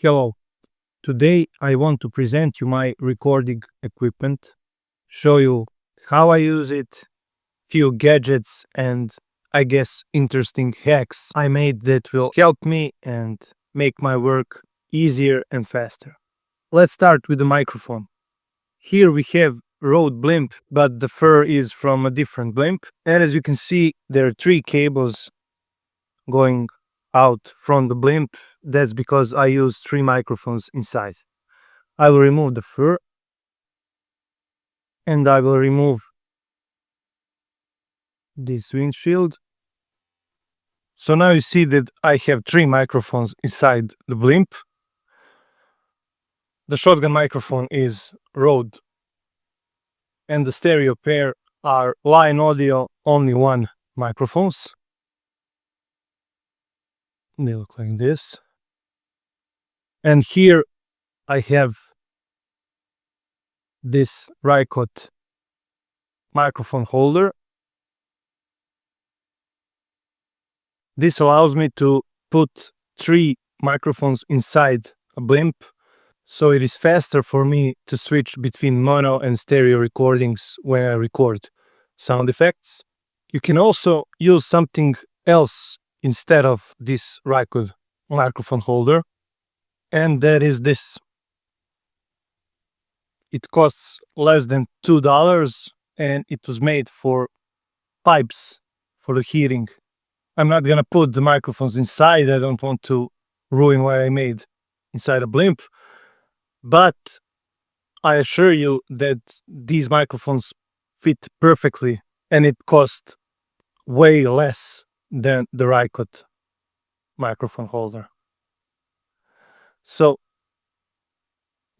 Hello, today I want to present you my recording equipment, show you how I use it, few gadgets and I guess interesting hacks I made that will help me and make my work easier and faster. Let's start with the microphone. Here we have Rode blimp, but the fur is from a different blimp. And as you can see, there are three cables going out from the blimp. That's because I use three microphones inside. I will remove the fur and I will remove this windshield. So now you see that I have three microphones inside the blimp. The shotgun microphone is Rode and the stereo pair are line audio only one microphones. They look like this. And here I have this Rycote microphone holder. This allows me to put three microphones inside a blimp, so it is faster for me to switch between mono and stereo recordings when I record sound effects. You can also use something else instead of this Rycote microphone holder, and that is this. It costs less than $2 and it was made for pipes for the heating. I'm not gonna put the microphones inside, I don't want to ruin what I made inside a blimp, but I assure you that these microphones fit perfectly and it cost way less than the Rycote microphone holder. So,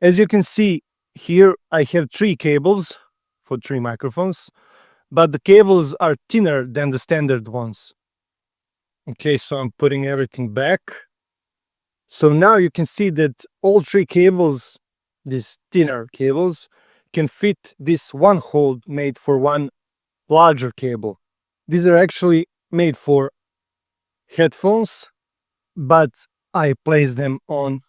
as you can see here, I have three cables for three microphones, but the cables are thinner than the standard ones. Okay, so I'm putting everything back. So now you can see that all three cables, these thinner cables, can fit this one hole made for one larger cable. These are actually made for headphones, but I place them on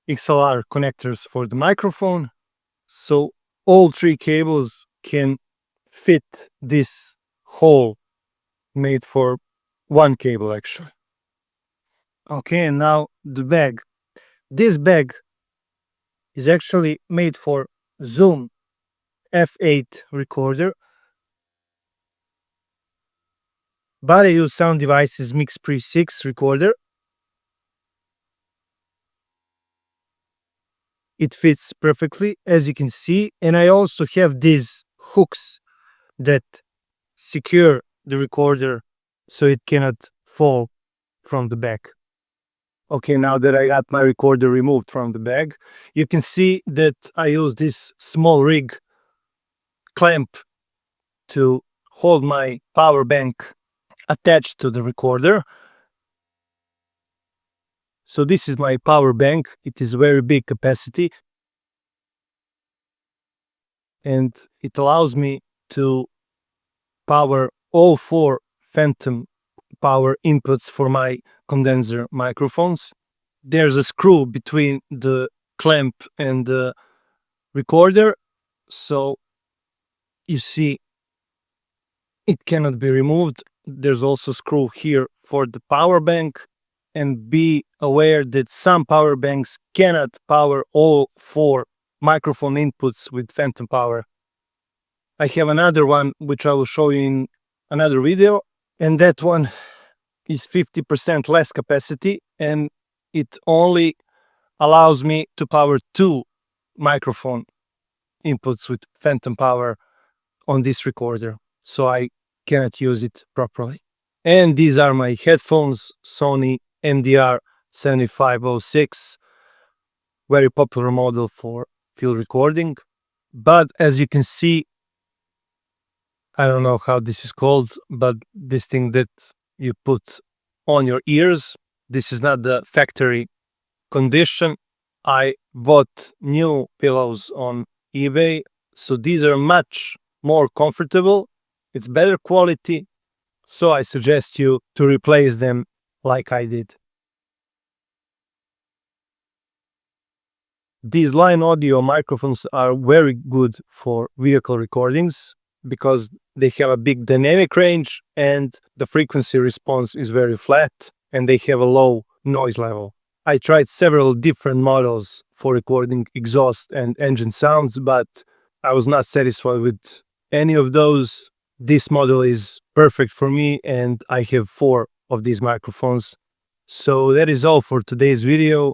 XLR connectors for the microphone. So all three cables can fit this hole made for one cable actually. Okay, and now the bag. This bag is actually made for Zoom F8 recorder, but I use Sound Devices Mix Pre 6 recorder. It fits perfectly, as you can see, and I also have these hooks that secure the recorder so it cannot fall from the back. Okay, now that I got my recorder removed from the bag, you can see that I use this small rig clamp to hold my power bank attached to the recorder. So this is my power bank. It is very big capacity and it allows me to power all four phantom power inputs for my condenser microphones. There's a screw between the clamp and the recorder, so you see it cannot be removed. There's also a screw here for the power bank, and be aware that some power banks cannot power all four microphone inputs with phantom power. I have another one which I will show you in another video, and that one is 50% less capacity and it only allows me to power two microphone inputs with phantom power on this recorder, so I cannot use it properly. And these are my headphones, Sony MDR 7506, very popular model for field recording. But as you can see, I don't know how this is called, but this thing that you put on your ears, this is not the factory condition. I bought new pillows on eBay, so these are much more comfortable. It's better quality, so I suggest you to replace them like I did. These line audio microphones are very good for vehicle recordings because they have a big dynamic range and the frequency response is very flat and they have a low noise level. I tried several different models for recording exhaust and engine sounds, but I was not satisfied with any of those. This model is perfect for me and I have 4 of these microphones. So that is all for today's video.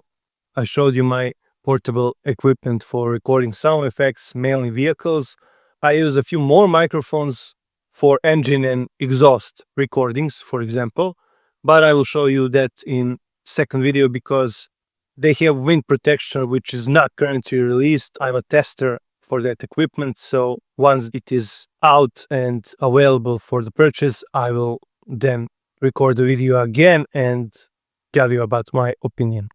I showed you my portable equipment for recording sound effects, mainly vehicles. I use a few more microphones for engine and exhaust recordings, for example, but I will show you that in second video because they have wind protection, which is not currently released. I'm a tester for that equipment, so once it is out and available for the purchase, I will then record the video again and tell you about my opinion.